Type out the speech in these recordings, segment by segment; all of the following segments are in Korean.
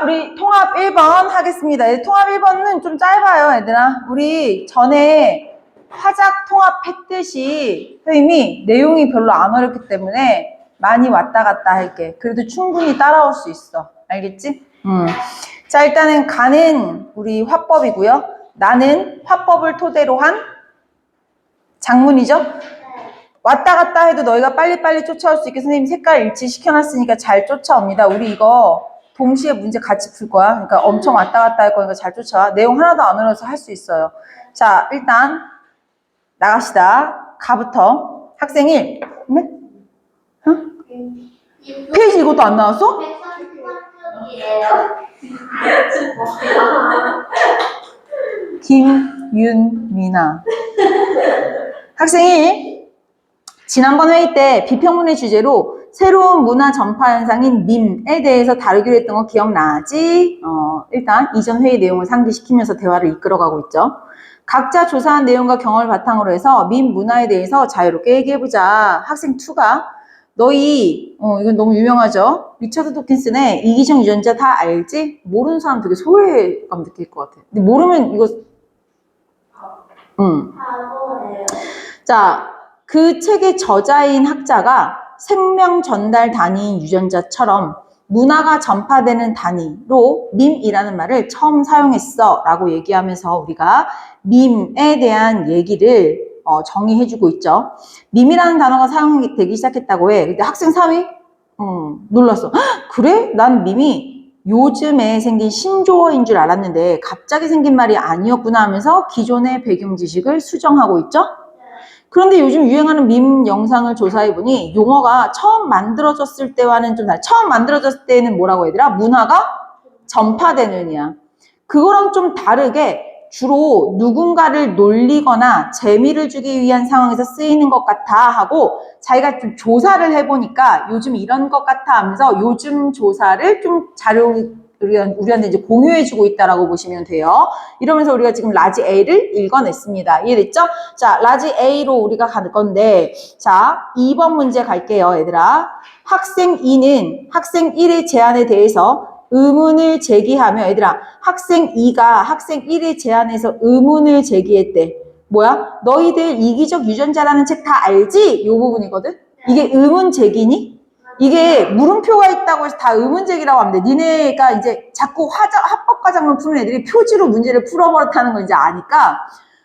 우리 통합 1번 하겠습니다. 통합 1번은 좀 짧아요, 얘들아. 우리 전에 화작 통합했듯이 선생님이 내용이 별로 안 어렵기 때문에 많이 왔다 갔다 할게. 그래도 충분히 따라올 수 있어. 알겠지? 자, 일단은 가는 우리 화법이고요. 나는 화법을 토대로 한 장문이죠? 왔다 갔다 해도 너희가 빨리빨리 쫓아올 수 있게 선생님이 색깔 일치 시켜놨으니까 잘 쫓아옵니다. 우리 이거 동시에 문제 같이 풀 거야. 그러니까 엄청 왔다 갔다 할 거니까 잘 쫓아와. 내용 하나도 안 어려서 할 수 있어요. 자, 일단 나갑시다. 가부터 학생 1. 네? 어? 페이지 이것도 안 나왔어? 133쪽이에요. 김윤미나. 학생 1. 지난번 회의 때 비평문의 주제로 새로운 문화 전파 현상인 밈에 대해서 다루기로 했던 거 기억나지? 일단 이전 회의 내용을 상기시키면서 대화를 이끌어가고 있죠. 각자 조사한 내용과 경험을 바탕으로 해서 밈 문화에 대해서 자유롭게 얘기해보자. 학생 2가 너희 이건 너무 유명하죠? 리처드 도킨슨의 이기적 유전자 다 알지? 모르는 사람 되게 소외감 느낄 것 같아. 근데 모르면 이거 자, 그 책의 저자인 학자가 생명 전달 단위인 유전자처럼 문화가 전파되는 단위로 밈이라는 말을 처음 사용했어 라고 얘기하면서 우리가 밈에 대한 얘기를 정의해주고 있죠. 밈이라는 단어가 사용되기 시작했다고 해. 근데 학생 3위? 놀랐어. 헉, 그래? 난 밈이 요즘에 생긴 신조어인 줄 알았는데 갑자기 생긴 말이 아니었구나 하면서 기존의 배경 지식을 수정하고 있죠. 그런데 요즘 유행하는 밈 영상을 조사해보니 용어가 처음 만들어졌을 때와는 좀 달라. 처음 만들어졌을 때는 뭐라고 얘들아? 문화가 전파되느냐. 그거랑 좀 다르게 주로 누군가를 놀리거나 재미를 주기 위한 상황에서 쓰이는 것 같아 하고 자기가 좀 조사를 해보니까 요즘 이런 것 같아 하면서 요즘 조사를 좀 우리한테 이제 공유해주고 있다라고 보시면 돼요. 이러면서 우리가 지금 라지 A를 읽어냈습니다. 이해됐죠? 자, 라지 A로 우리가 갈 건데, 자, 2번 문제 갈게요, 얘들아. 학생 2는 학생 1의 제안에 대해서 의문을 제기하며, 얘들아, 학생 2가 학생 1의 제안에서 의문을 제기했대. 뭐야? 너희들 이기적 유전자라는 책 다 알지? 요 부분이거든? 이게 의문 제기니? 이게 물음표가 있다고 해서 다 의문제기라고 하는데 니네가 이제 자꾸 합법과정을 푸는 애들이 표지로 문제를 풀어버렸다는 걸 이제 아니까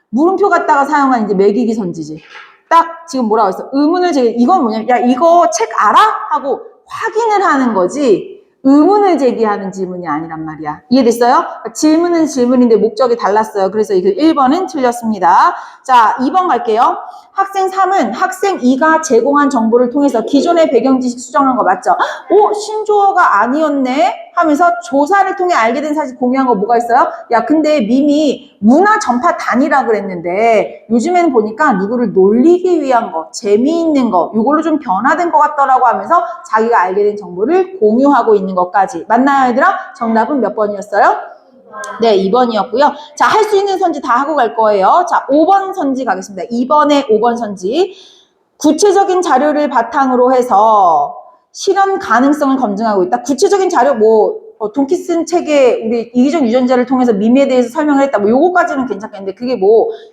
물음표 갖다가 사용한 이제 매기기 선지지. 딱 지금 뭐라고 했어? 의문을 제기. 이건 뭐냐면 야 이거 책 알아? 하고 확인을 하는 거지 의문을 제기하는 질문이 아니란 말이야. 이해됐어요? 질문은 질문인데 목적이 달랐어요. 그래서 이거 1번은 틀렸습니다. 자, 2번 갈게요. 학생 3은 학생 2가 제공한 정보를 통해서 기존의 배경 지식 수정한 거 맞죠? 오, 신조어가 아니었네? 하면서 조사를 통해 알게 된 사실 공유한 거 뭐가 있어요? 야, 근데 밈이 문화 전파 단위라 그랬는데 요즘에는 보니까 누구를 놀리기 위한 거, 재미있는 거, 이걸로 좀 변화된 것 같더라고 하면서 자기가 알게 된 정보를 공유하고 있는 것까지. 맞나요, 얘들아? 정답은 몇 번이었어요? 네, 2번이었고요. 자, 할 수 있는 선지 다 하고 갈 거예요. 자, 5번 선지 가겠습니다. 2번에 5번 선지. 구체적인 자료를 바탕으로 해서 실현 가능성을 검증하고 있다. 구체적인 자료 돈키슨 책에 우리 이기적 유전자를 통해서 밈에 대해서 설명을 했다. 요거까지는 괜찮겠는데 그게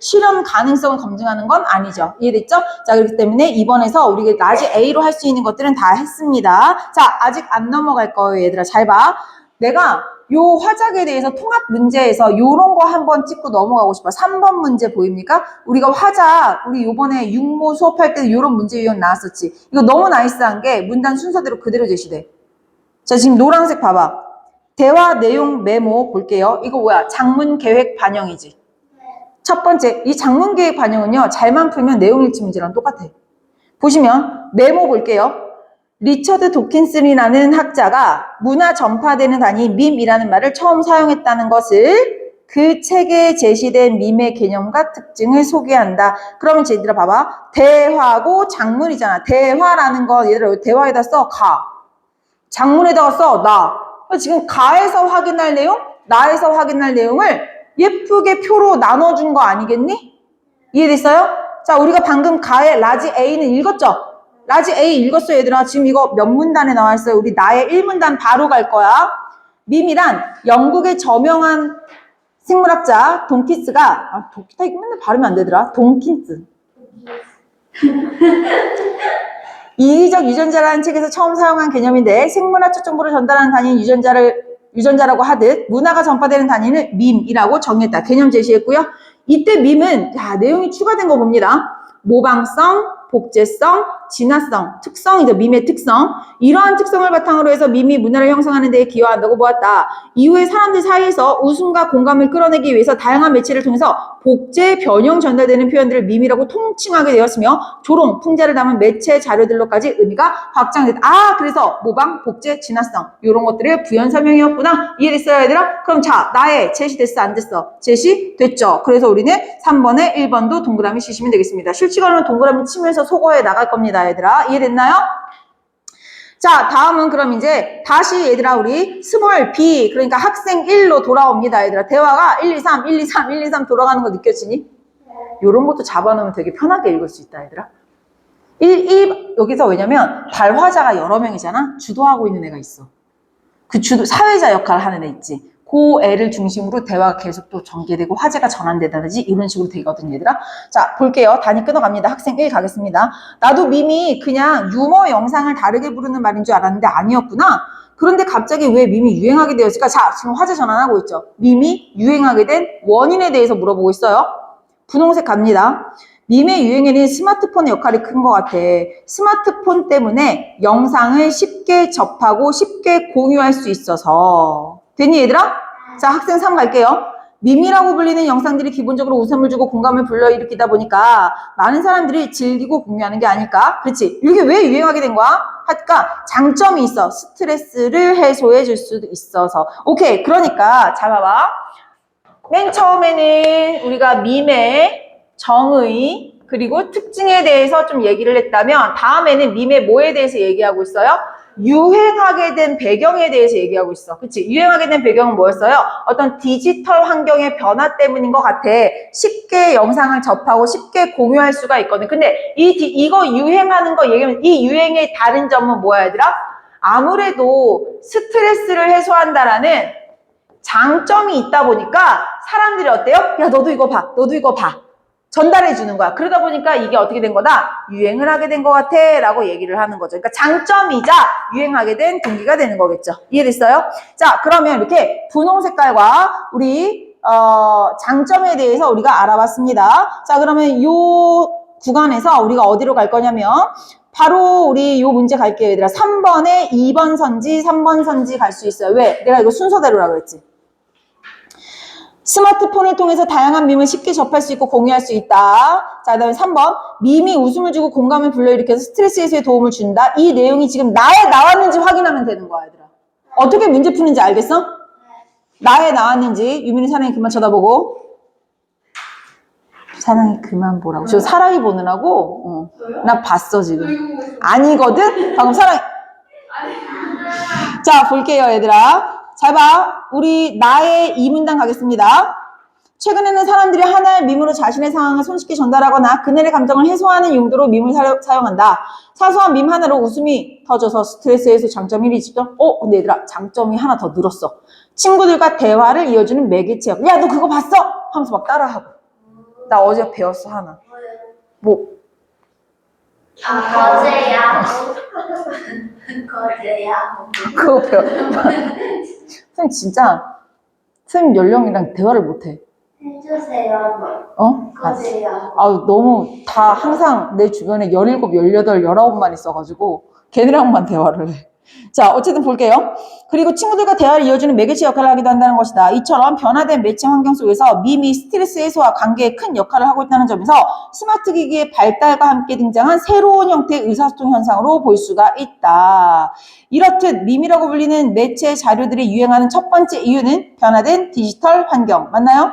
실현 가능성을 검증하는 건 아니죠. 이해됐죠? 자, 그렇기 때문에 2번에서 우리가 라지 A로 할 수 있는 것들은 다 했습니다. 자, 아직 안 넘어갈 거예요, 얘들아. 잘 봐. 내가 요 화작에 대해서 통합 문제에서 요런 거 한번 찍고 넘어가고 싶어. 3번 문제 보입니까? 우리가 화작, 우리 요번에 육모 수업할 때 요런 문제 유형 나왔었지. 이거 너무 나이스한 게 문단 순서대로 그대로 제시돼. 자, 지금 노란색 봐봐. 대화 내용 메모 볼게요. 이거 뭐야? 장문 계획 반영이지. 첫 번째, 이 장문 계획 반영은요. 잘만 풀면 내용 일치 문제랑 똑같아. 보시면 메모 볼게요. 리처드 도킨슨이라는 학자가 문화 전파되는 단위 밈이라는 말을 처음 사용했다는 것을 그 책에 제시된 밈의 개념과 특징을 소개한다. 그러면 얘들아 봐봐. 대화고 장문이잖아. 대화라는 거 얘들아 대화에다 써 가. 장문에다가 써 나. 지금 가에서 확인할 내용, 나에서 확인할 내용을 예쁘게 표로 나눠준 거 아니겠니? 이해됐어요? 자, 우리가 방금 가의 라지 A는 읽었죠? 라지 A 읽었어요, 얘들아. 지금 이거 몇 문단에 나와 있어요? 우리 나의 1문단 바로 갈 거야. 밈이란 영국의 저명한 생물학자 돈키스가 나 이거 맨날 발음이 안 되더라. 돈킨스. 이기적 유전자라는 책에서 처음 사용한 개념인데 생물학적 정보를 전달하는 단위인 유전자라고 하듯 문화가 전파되는 단위는 밈이라고 정했다. 개념 제시했고요. 이때 밈은 내용이 추가된 거 봅니다. 모방성, 복제성, 진화성, 특성이죠. 밈의 특성. 이러한 특성을 바탕으로 해서 밈이 문화를 형성하는 데에 기여한다고 보았다. 이후에 사람들 사이에서 웃음과 공감을 끌어내기 위해서 다양한 매체를 통해서 복제, 변형 전달되는 표현들을 밈이라고 통칭하게 되었으며 조롱, 풍자를 담은 매체 자료들로까지 의미가 확장됐다. 그래서 모방, 복제, 진화성 이런 것들의 부연 설명이었구나. 이해됐어요, 얘들아? 그럼 나의 제시됐어, 안 됐어? 제시됐죠. 그래서 우리는 3번에 1번도 동그라미 치시면 되겠습니다. 실시간으로 동그라미 치면서 속어에 나갈 겁니다, 얘들아. 이해됐나요? 자, 다음은 그럼 이제 다시 얘들아 우리 스몰 B 그러니까 학생 1로 돌아옵니다, 얘들아. 대화가 1, 2, 3, 1, 2, 3, 1, 2, 3 돌아가는 거 느껴지니? 요런 것도 잡아놓으면 되게 편하게 읽을 수 있다, 얘들아. 여기서 왜냐면 발화자가 여러 명이잖아. 주도하고 있는 애가 있어. 그 사회자 역할을 하는 애 있지. 그 애를 중심으로 대화가 계속 또 전개되고 화제가 전환되다든지 이런 식으로 되거든, 얘들아. 자, 볼게요. 단위 끊어갑니다. 학생 1 가겠습니다. 나도 밈이 그냥 유머 영상을 다르게 부르는 말인 줄 알았는데 아니었구나. 그런데 갑자기 왜 밈이 유행하게 되었을까? 자, 지금 화제 전환하고 있죠. 밈이 유행하게 된 원인에 대해서 물어보고 있어요. 분홍색 갑니다. 밈의 유행에는 스마트폰의 역할이 큰 것 같아. 스마트폰 때문에 영상을 쉽게 접하고 쉽게 공유할 수 있어서. 됐니, 얘들아? 자, 학생 3 갈게요. 밈이라고 불리는 영상들이 기본적으로 웃음을 주고 공감을 불러일으키다 보니까 많은 사람들이 즐기고 공유하는 게 아닐까? 그렇지. 이게 왜 유행하게 된 거야? 그러니까 장점이 있어. 스트레스를 해소해 줄 수도 있어서. 오케이. 그러니까 잘 봐봐. 맨 처음에는 우리가 밈의 정의 그리고 특징에 대해서 좀 얘기를 했다면 다음에는 밈의 뭐에 대해서 얘기하고 있어요? 유행하게 된 배경에 대해서 얘기하고 있어. 그치? 유행하게 된 배경은 뭐였어요? 어떤 디지털 환경의 변화 때문인 것 같아. 쉽게 영상을 접하고 쉽게 공유할 수가 있거든. 근데 이거 유행하는 거 얘기하면 이 유행의 다른 점은 뭐야, 얘들아? 아무래도 스트레스를 해소한다라는 장점이 있다 보니까 사람들이 어때요? 야, 너도 이거 봐. 너도 이거 봐. 전달해 주는 거야. 그러다 보니까 이게 어떻게 된 거다? 유행을 하게 된 것 같아 라고 얘기를 하는 거죠. 그러니까 장점이자 유행하게 된 동기가 되는 거겠죠. 이해됐어요? 자, 그러면 이렇게 분홍 색깔과 우리 장점에 대해서 우리가 알아봤습니다. 자, 그러면 이 구간에서 우리가 어디로 갈 거냐면 바로 우리 이 문제 갈게요, 얘들아. 3번에 2번 선지, 3번 선지 갈 수 있어요. 왜? 내가 이거 순서대로라고 그랬지. 스마트폰을 통해서 다양한 밈을 쉽게 접할 수 있고 공유할 수 있다. 자, 그 다음에 3번. 밈이 웃음을 주고 공감을 불러일으켜서 스트레스 해소에 도움을 준다. 이 내용이 지금 나에 나왔는지 확인하면 되는 거야, 얘들아. 어떻게 문제 푸는지 알겠어? 나에 나왔는지. 유민이 사랑이 그만 쳐다보고. 사랑이 그만 보라고. 저 사랑이 보느라고? 나 봤어, 지금. 아니거든? 방금 사랑이. 자, 볼게요, 얘들아. 잘 봐. 우리 나의 이 문단 가겠습니다. 최근에는 사람들이 하나의 밈으로 자신의 상황을 손쉽게 전달하거나 그들의 감정을 해소하는 용도로 밈을 사용한다. 사소한 밈 하나로 웃음이 터져서 스트레스 해소 장점이 있죠. 근데 얘들아, 장점이 하나 더 늘었어. 친구들과 대화를 이어주는 매개체. 야, 너 그거 봤어? 하면서 막 따라하고. 나 어제 배웠어, 하나. 뭐? 거제야. 거제야. 그거 배워. 선생님 진짜 선생님 연령이랑 대화를 못해. 해주세요. 거제야. 너무 다 항상 내 주변에 17, 18, 19만 있어가지고 걔네랑만 대화를 해. 자, 어쨌든 볼게요. 그리고 친구들과 대화를 이어주는 매개체 역할을 하기도 한다는 것이다. 이처럼 변화된 매체 환경 속에서 밈이 스트레스 해소와 관계에 큰 역할을 하고 있다는 점에서 스마트 기기의 발달과 함께 등장한 새로운 형태의 의사소통 현상으로 볼 수가 있다. 이렇듯 밈이라고 불리는 매체 자료들이 유행하는 첫 번째 이유는 변화된 디지털 환경. 맞나요?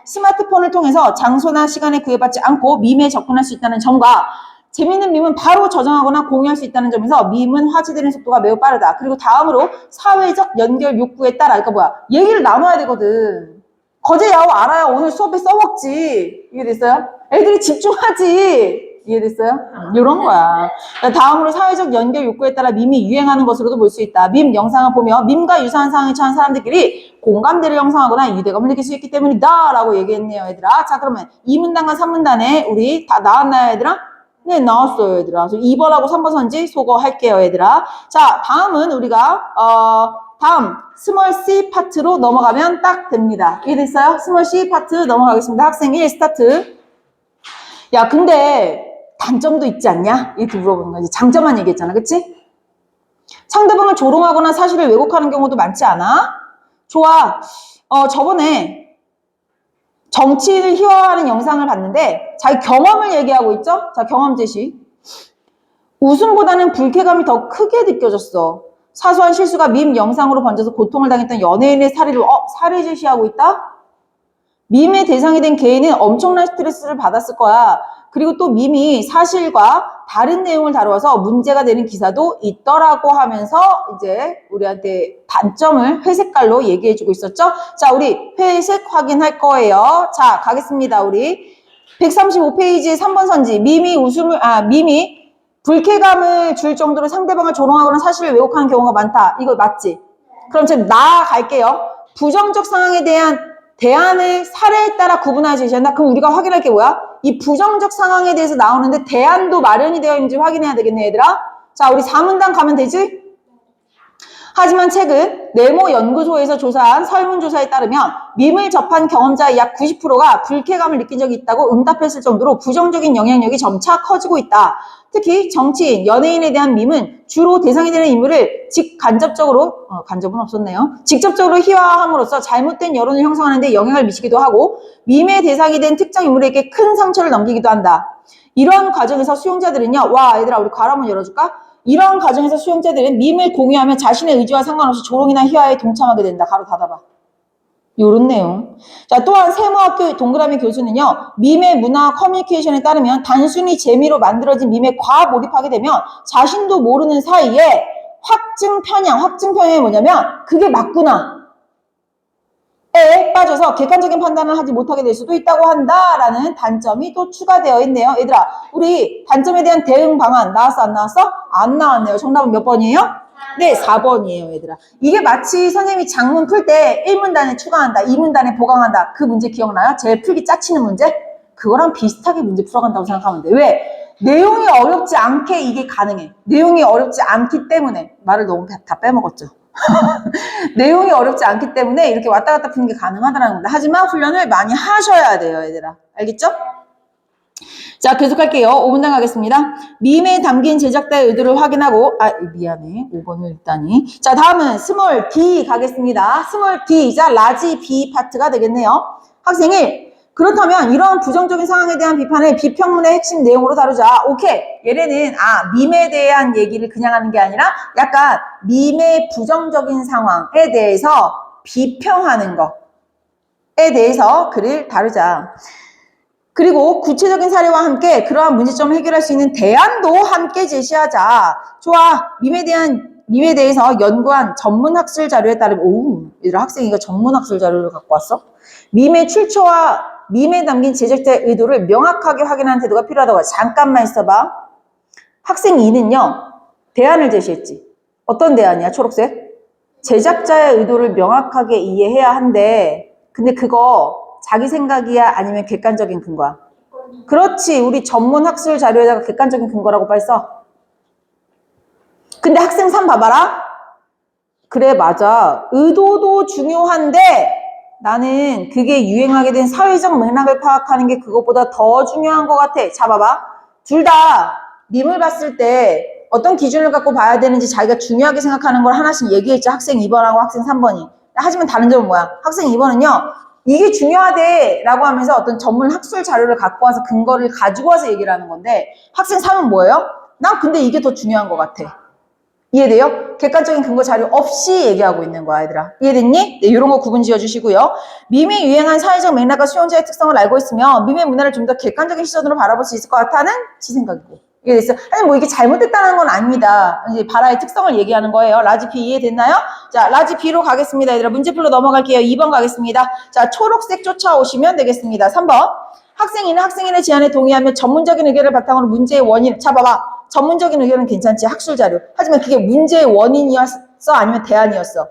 스마트폰을 통해서 장소나 시간에 구애받지 않고 밈에 접근할 수 있다는 점과 재밌는 밈은 바로 저장하거나 공유할 수 있다는 점에서 밈은 화제되는 속도가 매우 빠르다. 그리고 다음으로 사회적 연결 욕구에 따라 얘기를 나눠야 되거든. 거제 야호 알아야 오늘 수업에 써먹지. 이게 됐어요? 애들이 집중하지. 이해됐어요? 이런 거야. 그러니까 다음으로 사회적 연결 욕구에 따라 밈이 유행하는 것으로도 볼 수 있다. 밈 영상을 보며 밈과 유사한 상황에 처한 사람들끼리 공감대를 형성하거나 유대감을 느낄 수 있기 때문이다 라고 얘기했네요, 얘들아. 자, 그러면 2문단과 3문단에 우리 다 나왔나요, 얘들아? 네, 나왔어요, 얘들아. 그래서 2번하고 3번 선지 소거할게요, 얘들아. 자, 다음은 우리가 다음 스몰 C 파트로 넘어가면 딱 됩니다. 이해됐어요? 스몰 C 파트 넘어가겠습니다. 학생 1 스타트. 야, 근데 단점도 있지 않냐? 이렇게 물어보는 거지. 장점만 얘기했잖아, 그치? 상대방을 조롱하거나 사실을 왜곡하는 경우도 많지 않아? 좋아. 저번에 정치인을 희화화하는 영상을 봤는데 자기 경험을 얘기하고 있죠? 자, 경험 제시. 웃음보다는 불쾌감이 더 크게 느껴졌어. 사소한 실수가 밈 영상으로 번져서 고통을 당했던 연예인의 사례를 사례 제시하고 있다? 밈의 대상이 된 개인은 엄청난 스트레스를 받았을 거야. 그리고 또 밈이 사실과 다른 내용을 다루어서 문제가 되는 기사도 있더라고 하면서 이제 우리한테 단점을 회색깔로 얘기해주고 있었죠. 자, 우리 회색 확인할 거예요. 자, 가겠습니다. 우리 135페이지 3번 선지. 밈이 불쾌감을 줄 정도로 상대방을 조롱하거나 사실을 왜곡하는 경우가 많다. 이거 맞지? 그럼 지금 나아갈게요. 부정적 상황에 대한 대안을 사례에 따라 구분하여 제시한다. 그럼 우리가 확인할 게 뭐야? 이 부정적 상황에 대해서 나오는데 대안도 마련이 되어 있는지 확인해야 되겠네, 얘들아. 자, 우리 4문단 가면 되지? 하지만 최근 네모 연구소에서 조사한 설문조사에 따르면 밈을 접한 경험자의 약 90%가 불쾌감을 느낀 적이 있다고 응답했을 정도로 부정적인 영향력이 점차 커지고 있다. 특히 정치인, 연예인에 대한 밈은 주로 대상이 되는 인물을 간접적으로 희화화함으로써 잘못된 여론을 형성하는 데 영향을 미치기도 하고 밈의 대상이 된 특정 인물에게 큰 상처를 넘기기도 한다. 이런 과정에서 수용자들은요. 와, 얘들아, 우리 괄호 한번 열어줄까? 이런 과정에서 수용자들은 밈을 공유하면 자신의 의지와 상관없이 조롱이나 희화에 동참하게 된다. 가로 닫아봐. 요런 내용. 자, 또한 세모학교 동그라미 교수는요. 밈의 문화 커뮤니케이션에 따르면 단순히 재미로 만들어진 밈에 과몰입하게 되면 자신도 모르는 사이에 확증편향이 뭐냐면 그게 맞구나 에 빠져서 객관적인 판단을 하지 못하게 될 수도 있다고 한다라는 단점이 또 추가되어 있네요. 얘들아, 우리 단점에 대한 대응 방안 나왔어, 안 나왔어? 안 나왔네요. 정답은 몇 번이에요? 네, 4번이에요, 얘들아. 이게 마치 선생님이 작문 풀 때 1문단에 추가한다, 2문단에 보강한다. 그 문제 기억나요? 제일 풀기 짜치는 문제? 그거랑 비슷하게 문제 풀어간다고 생각하면 돼. 왜? 내용이 어렵지 않게 이게 가능해. 내용이 어렵지 않기 때문에. 말을 너무 다 빼먹었죠. 내용이 어렵지 않기 때문에 이렇게 왔다 갔다 푸는 게 가능하다는 겁니다. 하지만 훈련을 많이 하셔야 돼요, 얘들아. 알겠죠? 자, 계속할게요. 5문단 가겠습니다. 밈에 담긴 제작자의 의도를 확인하고, 미안해. 5번을 읽다니. 자, 다음은 스몰 D 가겠습니다. 스몰 D, 자, 라지 B 파트가 되겠네요. 학생 1. 그렇다면 이런 부정적인 상황에 대한 비판을 비평문의 핵심 내용으로 다루자. 오케이. 얘네는 밈에 대한 얘기를 그냥 하는 게 아니라 약간 밈의 부정적인 상황에 대해서 비평하는 것에 대해서 글을 다루자. 그리고 구체적인 사례와 함께 그러한 문제점을 해결할 수 있는 대안도 함께 제시하자. 좋아. 밈에 대해서 연구한 전문학술 자료에 따르면 얘들아, 학생이 이거 전문학술 자료를 갖고 왔어? 밈의 출처와 밈에 담긴 제작자의 의도를 명확하게 확인하는 태도가 필요하다고. 잠깐만 있어봐. 학생 2는요. 대안을 제시했지. 어떤 대안이야? 초록색. 제작자의 의도를 명확하게 이해해야 한대. 근데 그거 자기 생각이야? 아니면 객관적인 근거야? 그렇지. 우리 전문학술 자료에다가 객관적인 근거라고 빨리 써. 근데 학생 3 봐봐라. 그래, 맞아. 의도도 중요한데 나는 그게 유행하게 된 사회적 맥락을 파악하는 게 그것보다 더 중요한 것 같아. 자, 봐봐. 둘 다 밈을 봤을 때 어떤 기준을 갖고 봐야 되는지 자기가 중요하게 생각하는 걸 하나씩 얘기했지. 학생 2번하고 학생 3번이. 하지만 다른 점은 뭐야? 학생 2번은요. 이게 중요하대 라고 하면서 어떤 전문 학술 자료를 갖고 와서 근거를 가지고 와서 얘기를 하는 건데 학생 3은 뭐예요? 난 근데 이게 더 중요한 것 같아. 이해돼요? 객관적인 근거 자료 없이 얘기하고 있는 거야, 얘들아. 이해됐니? 네, 이런 거 구분 지어주시고요. 밈이 유행한 사회적 맥락과 수용자의 특성을 알고 있으면 밈의 문화를 좀 더 객관적인 시선으로 바라볼 수 있을 것 같다는 지 생각이고. 이해됐어요? 아니 뭐 이게 잘못됐다는 건 아닙니다. 이제 발화의 특성을 얘기하는 거예요. 라지 B 이해됐나요? 자, 라지 B로 가겠습니다. 얘들아 문제풀로 넘어갈게요. 2번 가겠습니다. 자, 초록색 쫓아오시면 되겠습니다. 3번. 학생이는 학생인의 제안에 동의하며 전문적인 의견을 바탕으로 문제의 원인. 자, 봐봐. 전문적인 의견은 괜찮지. 학술 자료. 하지만 그게 문제의 원인이었어? 아니면 대안이었어?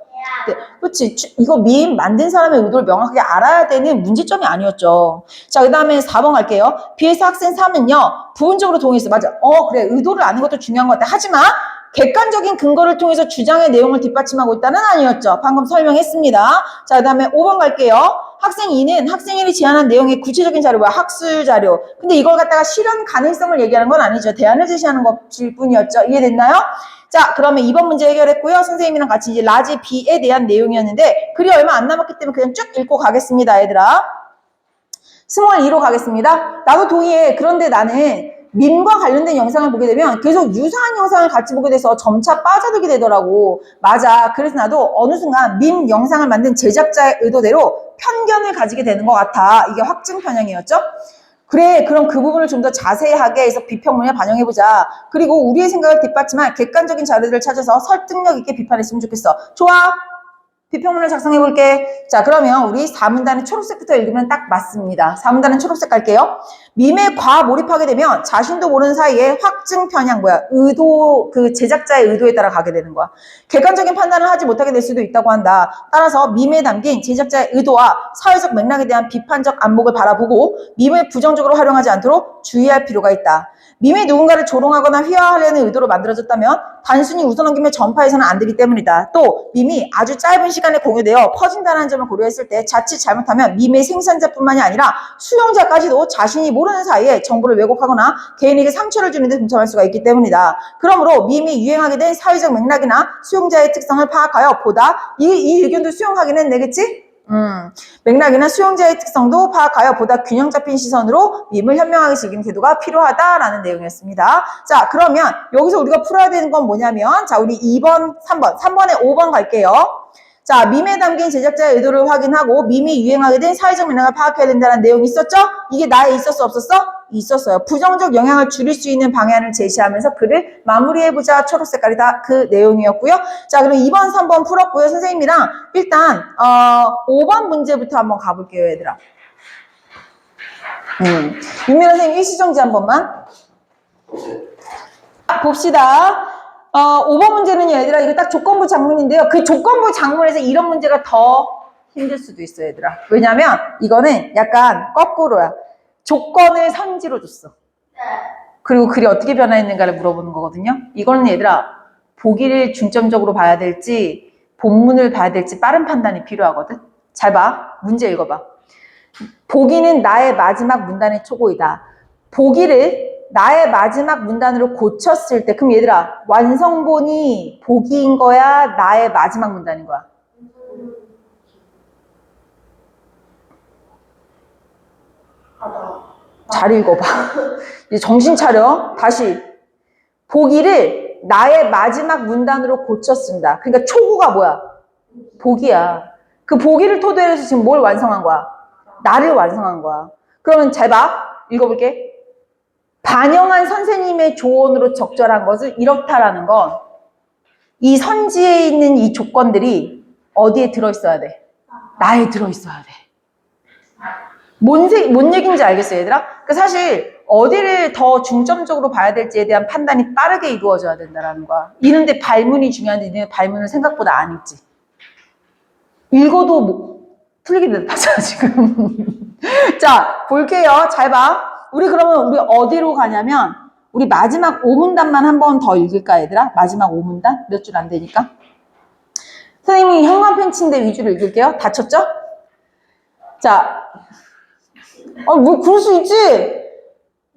네, 그렇지. 이거 밈 만든 사람의 의도를 명확하게 알아야 되는 문제점이 아니었죠. 자, 그 다음에 4번 갈게요. B에서 학생 3은요. 부분적으로 동의했어. 맞아. 그래. 의도를 아는 것도 중요한 것 같아. 하지만 객관적인 근거를 통해서 주장의 내용을 뒷받침하고 있다는 아니었죠. 방금 설명했습니다. 자, 그 다음에 5번 갈게요. 학생 2는 학생인이 제안한 내용의 구체적인 자료, 뭐야? 학술 자료. 근데 이걸 갖다가 실현 가능성을 얘기하는 건 아니죠. 대안을 제시하는 것일 뿐이었죠. 이해됐나요? 자, 그러면 2번 문제 해결했고요. 선생님이랑 같이 이제 라지 B에 대한 내용이었는데 글이 얼마 안 남았기 때문에 그냥 쭉 읽고 가겠습니다, 얘들아. 스몰 2로 가겠습니다. 나도 동의해. 그런데 나는 밈과 관련된 영상을 보게 되면 계속 유사한 영상을 같이 보게 돼서 점차 빠져들게 되더라고. 맞아. 그래서 나도 어느 순간 밈 영상을 만든 제작자의 의도대로 편견을 가지게 되는 것 같아. 이게 확증 편향이었죠? 그래, 그럼 그 부분을 좀 더 자세하게 해서 비평문에 반영해보자. 그리고 우리의 생각을 뒷받침할 객관적인 자료들을 찾아서 설득력 있게 비판했으면 좋겠어. 좋아. 비평문을 작성해볼게. 자, 그러면 우리 4문단의 초록색부터 읽으면 딱 맞습니다. 4문단은 초록색 갈게요. 밈에 과몰입하게 되면 자신도 모르는 사이에 확증 편향, 의도, 그 제작자의 의도에 따라 가게 되는 거야. 객관적인 판단을 하지 못하게 될 수도 있다고 한다. 따라서 밈에 담긴 제작자의 의도와 사회적 맥락에 대한 비판적 안목을 바라보고 밈을 부정적으로 활용하지 않도록 주의할 필요가 있다. 밈이 누군가를 조롱하거나 휘하하려는 의도로 만들어졌다면 단순히 웃어넘기며 전파해서는 안 되기 때문이다. 또 밈이 아주 짧은 시간에 공유되어 퍼진다는 점을 고려했을 때 자칫 잘못하면 밈의 생산자뿐만이 아니라 수용자까지도 자신이 모르는 사이에 정보를 왜곡하거나 개인에게 상처를 주는 데 동참할 수가 있기 때문이다. 그러므로 밈이 유행하게 된 사회적 맥락이나 수용자의 특성을 파악하여 보다 이 의견도 수용하긴 했네, 그치? 맥락이나 수용자의 특성도 파악하여 보다 균형 잡힌 시선으로 밈을 현명하게 즐기는 태도가 필요하다라는 내용이었습니다. 자, 그러면 여기서 우리가 풀어야 되는 건 뭐냐면, 자, 우리 2번, 3번, 3번에 5번 갈게요. 자, 밈에 담긴 제작자의 의도를 확인하고 밈이 유행하게 된 사회적 맥락을 파악해야 된다는 내용이 있었죠? 이게 나에 있었어, 없었어? 있었어요. 부정적 영향을 줄일 수 있는 방향을 제시하면서 글을 마무리해보자. 초록 색깔이 다 그 내용이었고요. 자, 그럼 2번, 3번 풀었고요. 선생님이랑 일단 5번 문제부터 한번 가볼게요, 얘들아. 윤미라 선생님 일시정지 한 번만. 봅시다. 5번 문제는 얘들아, 이거 딱 조건부 작문인데요. 그 조건부 작문에서 이런 문제가 더 힘들 수도 있어, 얘들아. 왜냐면 이거는 약간 거꾸로야. 조건을 선지로 줬어. 그리고 글이 어떻게 변화했는가를 물어보는 거거든요. 이거는 얘들아, 보기를 중점적으로 봐야 될지 본문을 봐야 될지 빠른 판단이 필요하거든. 잘 봐. 문제 읽어봐. 보기는 나의 마지막 문단의 초고이다. 보기를 나의 마지막 문단으로 고쳤을 때, 그럼 얘들아, 완성본이 보기인 거야? 나의 마지막 문단인 거야? 잘 읽어봐. 이제 정신 차려. 다시. 보기를 나의 마지막 문단으로 고쳤습니다. 그러니까 초고가 뭐야? 보기야. 그 보기를 토대로 해서 지금 뭘 완성한 거야? 나를 완성한 거야. 그러면 잘 봐. 읽어볼게. 반영한 선생님의 조언으로 적절한 것을 이렇다라는 건 이 선지에 있는 이 조건들이 어디에 들어있어야 돼? 나에 들어있어야 돼. 뭔 얘기인지 알겠어요, 얘들아? 그러니까 사실 어디를 더 중점적으로 봐야 될지에 대한 판단이 빠르게 이루어져야 된다는 거야. 이런데 발문이 중요한데 니네 발문을 생각보다 안 읽지. 읽어도 뭐 틀리게 대답하잖아, 지금. 자, 볼게요. 잘 봐. 우리 그러면 우리 어디로 가냐면 우리 마지막 5문단만 한 번 더 읽을까, 얘들아? 마지막 5문단? 몇 줄 안 되니까. 선생님이 형광펜치인데 위주로 읽을게요. 다쳤죠? 자, 뭐 그럴 수 있지.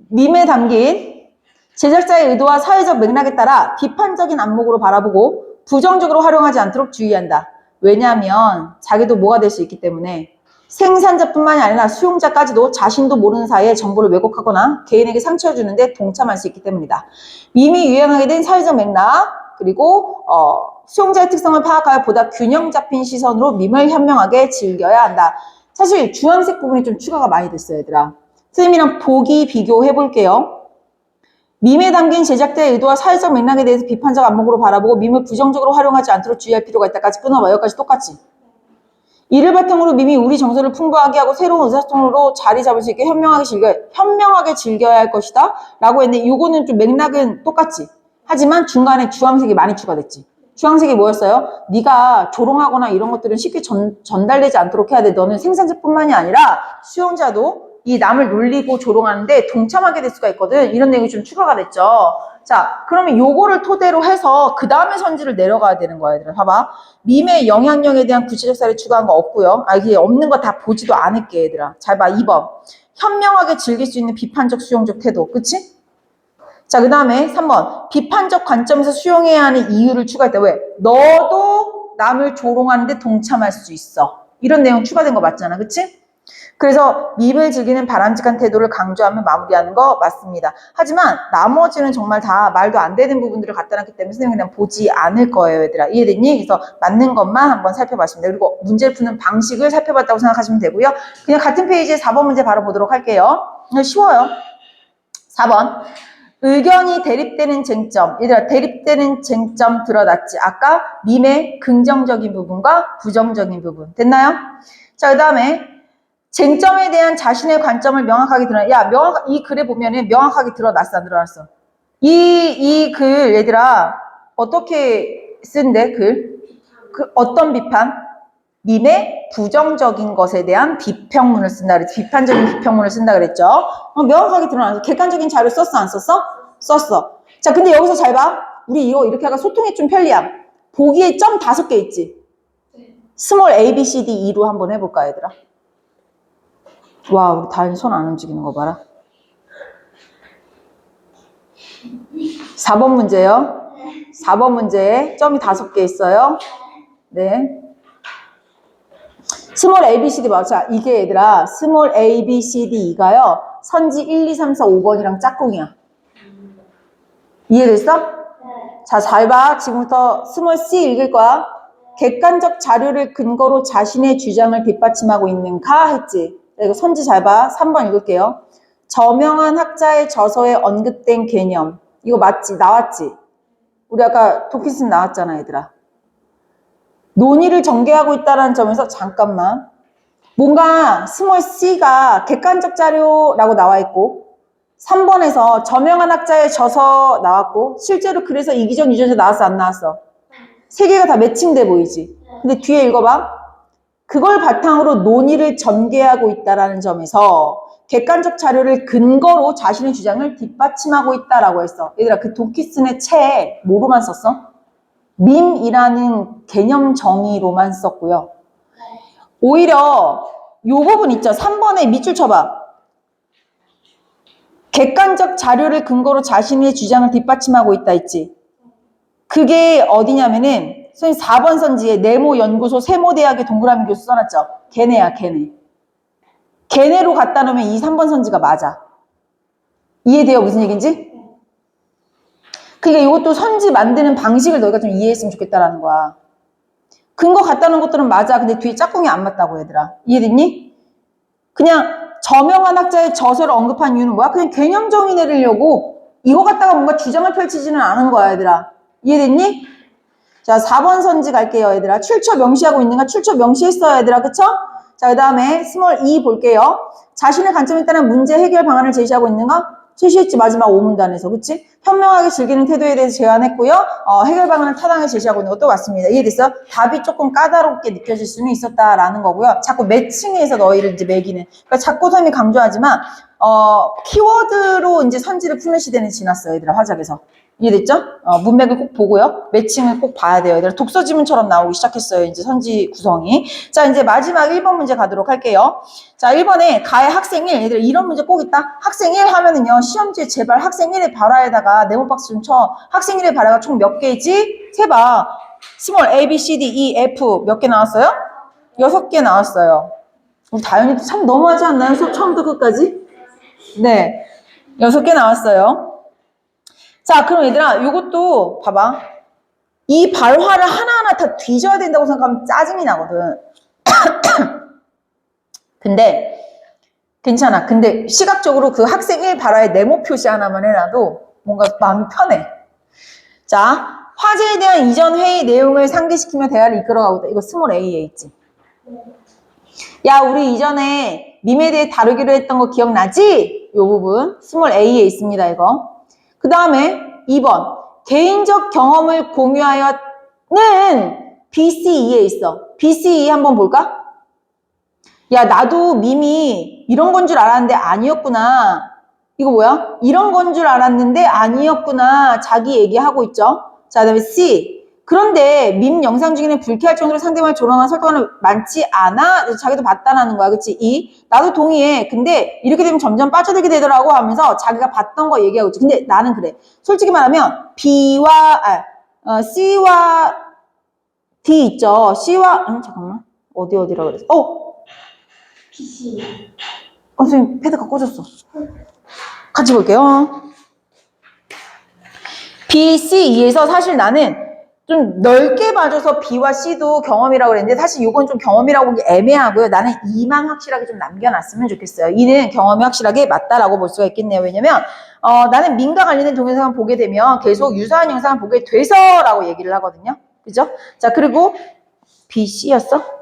밈에 담긴 제작자의 의도와 사회적 맥락에 따라 비판적인 안목으로 바라보고 부정적으로 활용하지 않도록 주의한다. 왜냐하면 자기도 뭐가 될 수 있기 때문에 생산자뿐만이 아니라 수용자까지도 자신도 모르는 사이에 정보를 왜곡하거나 개인에게 상처를 주는데 동참할 수 있기 때문이다. 밈이 유행하게 된 사회적 맥락, 그리고 수용자의 특성을 파악하여 보다 균형 잡힌 시선으로 밈을 현명하게 즐겨야 한다. 사실 주황색 부분이 좀 추가가 많이 됐어요, 얘들아. 선생님이랑 보기 비교해 볼게요. 밈에 담긴 제작자의 의도와 사회적 맥락에 대해서 비판적 안목으로 바라보고 밈을 부정적으로 활용하지 않도록 주의할 필요가 있다까지 끊어봐. 여기까지 똑같지? 이를 바탕으로 밈이 우리 정서를 풍부하게 하고 새로운 의사소통으로 자리 잡을 수 있게 현명하게 즐겨야 할 것이다 라고 했는데 요거는 좀 맥락은 똑같지? 하지만 중간에 주황색이 많이 추가됐지. 주황색이 뭐였어요? 네가 조롱하거나 이런 것들은 쉽게 전달되지 않도록 해야 돼. 너는 생산자뿐만이 아니라 수용자도 이 남을 놀리고 조롱하는데 동참하게 될 수가 있거든. 이런 내용이 좀 추가가 됐죠. 자, 그러면 요거를 토대로 해서 그 다음에 선지를 내려가야 되는 거야, 얘들아. 봐봐. 밈의 영향력에 대한 구체적 사례 추가한 거 없고요. 이게 없는 거 다 보지도 않을게, 얘들아. 잘 봐, 2번. 현명하게 즐길 수 있는 비판적 수용적 태도. 그치? 자, 그 다음에 3번. 비판적 관점에서 수용해야 하는 이유를 추가했다. 왜? 너도 남을 조롱하는데 동참할 수 있어. 이런 내용 추가된 거 맞잖아. 그치? 그래서 밈을 즐기는 바람직한 태도를 강조하며 마무리하는 거 맞습니다. 하지만 나머지는 정말 다 말도 안 되는 부분들을 갖다 놨기 때문에 선생님이 그냥 보지 않을 거예요, 얘들아. 이해됐니? 그래서 맞는 것만 한번 살펴봤습니다. 그리고 문제를 푸는 방식을 살펴봤다고 생각하시면 되고요. 그냥 같은 페이지에 4번 문제 바로 보도록 할게요. 쉬워요. 4번. 의견이 대립되는 쟁점. 얘들아, 대립되는 쟁점 들어놨지. 아까 밈의 긍정적인 부분과 부정적인 부분. 됐나요? 자, 그 다음에 쟁점에 대한 자신의 관점을 명확하게 드러내. 야, 이 글에 보면은 명확하게 드러났어, 안 드러났어? 이 글, 얘들아, 어떻게 쓴대, 글? 어떤 비판? 밈의 부정적인 것에 대한 비평문을 쓴다 그랬지. 비판적인 비평문을 쓴다 그랬죠. 명확하게 드러났어. 객관적인 자료 썼어, 안 썼어? 썼어. 자, 근데 여기서 잘 봐. 우리 이거 이렇게 하가 소통이 좀 편리함. 보기에 점 5개 있지? 스몰 A, B, C, D, E로 한번 해볼까, 얘들아? 와, 우리 다현이 손 안 움직이는 거 봐라. 4번 문제요. 4번 문제에 점이 5개 있어요. 네. 스몰 A, B, C, D 맞아. 이게 얘들아, 스몰 A, B, C, D, E가요. 선지 1, 2, 3, 4, 5번이랑 짝꿍이야. 이해됐어? 네. 자, 잘 봐. 지금부터 스몰 C 읽을 거야. 객관적 자료를 근거로 자신의 주장을 뒷받침하고 있는가 했지. 이거 선지 잘 봐. 3번 읽을게요. 저명한 학자의 저서에 언급된 개념. 이거 맞지? 나왔지? 우리 아까 도킨슨 나왔잖아, 얘들아. 논의를 전개하고 있다는 점에서 잠깐만. 뭔가 스몰 c가 객관적 자료라고 나와 있고 3번에서 저명한 학자의 저서 나왔고 실제로 그래서 이기적 유전자 나왔어, 안 나왔어? 세 개가 다 매칭돼 보이지? 근데 뒤에 읽어봐. 그걸 바탕으로 논의를 전개하고 있다는 점에서 객관적 자료를 근거로 자신의 주장을 뒷받침하고 있다라고 했어. 얘들아, 그 도키슨의 채 뭐로만 썼어? 밈이라는 개념 정의로만 썼고요. 오히려 요 부분 있죠. 3번에 밑줄 쳐봐. 객관적 자료를 근거로 자신의 주장을 뒷받침하고 있다 있지. 그게 어디냐면은 선생님 4번 선지에 네모 연구소 세모대학의 동그라미 교수 써놨죠. 걔네야, 걔네. 걔네로 갖다 놓으면 이 3번 선지가 맞아. 이해돼요? 무슨 얘기인지? 그러니까 이것도 선지 만드는 방식을 너희가 좀 이해했으면 좋겠다라는 거야. 근거 갖다 놓은 것들은 맞아. 근데 뒤에 짝꿍이 안 맞다고, 얘들아. 이해됐니? 그냥 저명한 학자의 저서를 언급한 이유는 뭐야? 그냥 개념 정의 내리려고 이거 갖다가 뭔가 주장을 펼치지는 않은 거야, 얘들아. 이해됐니? 자, 4번 선지 갈게요, 얘들아. 출처 명시하고 있는가? 출처 명시했어요, 얘들아. 그쵸? 자, 그 다음에 스몰 E 볼게요. 자신의 관점에 따른 문제 해결 방안을 제시하고 있는가? 제시했지, 마지막 5문단에서. 그치? 현명하게 즐기는 태도에 대해서 제안했고요. 해결 방안을 타당하게 제시하고 있는 것도 맞습니다. 이해됐어? 답이 조금 까다롭게 느껴질 수는 있었다라는 거고요. 자꾸 매칭해서 너희를 이제 매기는. 그러니까 자꾸 선생님이 강조하지만, 키워드로 이제 선지를 푸는 시대는 지났어요, 얘들아, 화작에서. 이해됐죠? 문맥을 꼭 보고요. 매칭을 꼭 봐야 돼요. 얘들아, 독서 지문처럼 나오기 시작했어요. 이제 선지 구성이. 자, 이제 마지막 1번 문제 가도록 할게요. 자, 1번에 가의 학생 1. 얘들아, 이런 문제 꼭 있다. 학생 1 하면은요, 시험지에 제발 학생 1의 발화에다가 네모박스 좀 쳐. 학생 1의 발화가 총 몇 개지? 세봐. 스몰 A, B, C, D, E, F 몇 개 나왔어요? 6개 나왔어요. 우리 다현이도 참 너무하지 않나요? 처음부터 끝까지? 네. 6개 나왔어요. 자, 그럼 얘들아, 요것도 봐봐. 이 발화를 하나하나 다 뒤져야 된다고 생각하면 짜증이 나거든. 근데 괜찮아. 근데 시각적으로 그 학생 1 발화에 네모 표시 하나만 해놔도 뭔가 마음이 편해. 자, 화제에 대한 이전 회의 내용을 상기시키며 대화를 이끌어가고 있다. 이거 스몰 A에 있지. 야, 우리 이전에 밈에 대해 다루기로 했던 거 기억나지? 요 부분 스몰 A에 있습니다. 이거. 그 다음에 2번 개인적 경험을 공유하여는 BCE에 있어. BCE 한번 볼까? 야, 나도 밈이 이런 건 줄 알았는데 아니었구나. 이거 뭐야? 이런 건 줄 알았는데 아니었구나. 자기 얘기하고 있죠. 자, 그 다음에 C. 그런데 밈 영상 중에는 불쾌할 정도로 상대방을 조롱하는 설득하는 많지 않아? 그래서 자기도 봤다라는 거야. 그치? E. 나도 동의해. 근데 이렇게 되면 점점 빠져들게 되더라고 하면서 자기가 봤던 거 얘기하고 있지. 근데 나는 그래. 솔직히 말하면 C와 D 있죠. C와 잠깐만. 어디라 그랬어? PC. 선생님 패드가 꺼졌어. 같이 볼게요. B, C, E에서 사실 나는 좀 넓게 봐줘서 B와 C도 경험이라고 그랬는데 사실 이건 좀 경험이라고 보기 애매하고요. 나는 E만 확실하게 좀 남겨놨으면 좋겠어요. E는 경험이 확실하게 맞다라고 볼 수가 있겠네요. 왜냐면 나는 민과 관련된 동영상을 보게 되면 계속 유사한 영상을 보게 돼서라고 얘기를 하거든요. 그죠? 자, 그리고 B, C였어?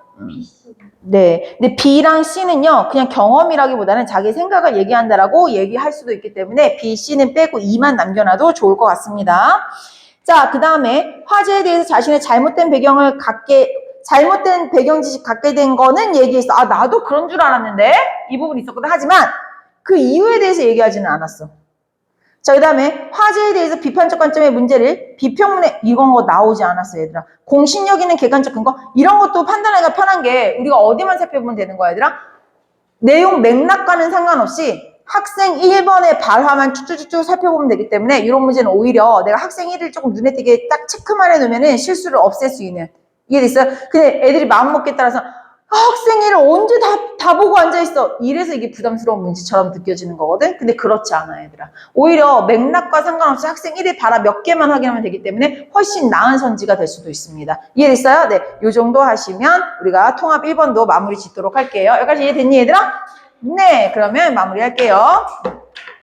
네. 근데 B랑 C는요, 그냥 경험이라기보다는 자기 생각을 얘기한다라고 얘기할 수도 있기 때문에 B, C는 빼고 E만 남겨놔도 좋을 것 같습니다. 자, 그 다음에 화제에 대해서 자신의 잘못된 배경 지식 갖게 된 거는 얘기했어. 아, 나도 그런 줄 알았는데? 이 부분이 있었거든. 하지만 그 이유에 대해서 얘기하지는 않았어. 자, 그 다음에 화제에 대해서 비판적 관점의 문제를 비평문에 이런 거 나오지 않았어, 얘들아. 공신력 있는 객관적 근거 이런 것도 판단하기가 편한 게 우리가 어디만 살펴보면 되는 거야, 얘들아? 내용 맥락과는 상관없이 학생 1번의 발화만 쭉쭉쭉 살펴보면 되기 때문에 이런 문제는 오히려 내가 학생 1을 조금 눈에 띄게 딱 체크만 해놓으면 실수를 없앨 수 있는. 이해됐어요? 근데 애들이 마음먹기에 따라서 학생 1을 언제 다 보고 앉아있어. 이래서 이게 부담스러운 문제처럼 느껴지는 거거든. 근데 그렇지 않아, 얘들아. 오히려 맥락과 상관없이 학생 1의 발화 몇 개만 확인하면 되기 때문에 훨씬 나은 선지가 될 수도 있습니다. 이해됐어요? 네, 요 정도 하시면 우리가 통합 1번도 마무리 짓도록 할게요. 여기까지 이해됐니, 얘들아? 네, 그러면 마무리할게요.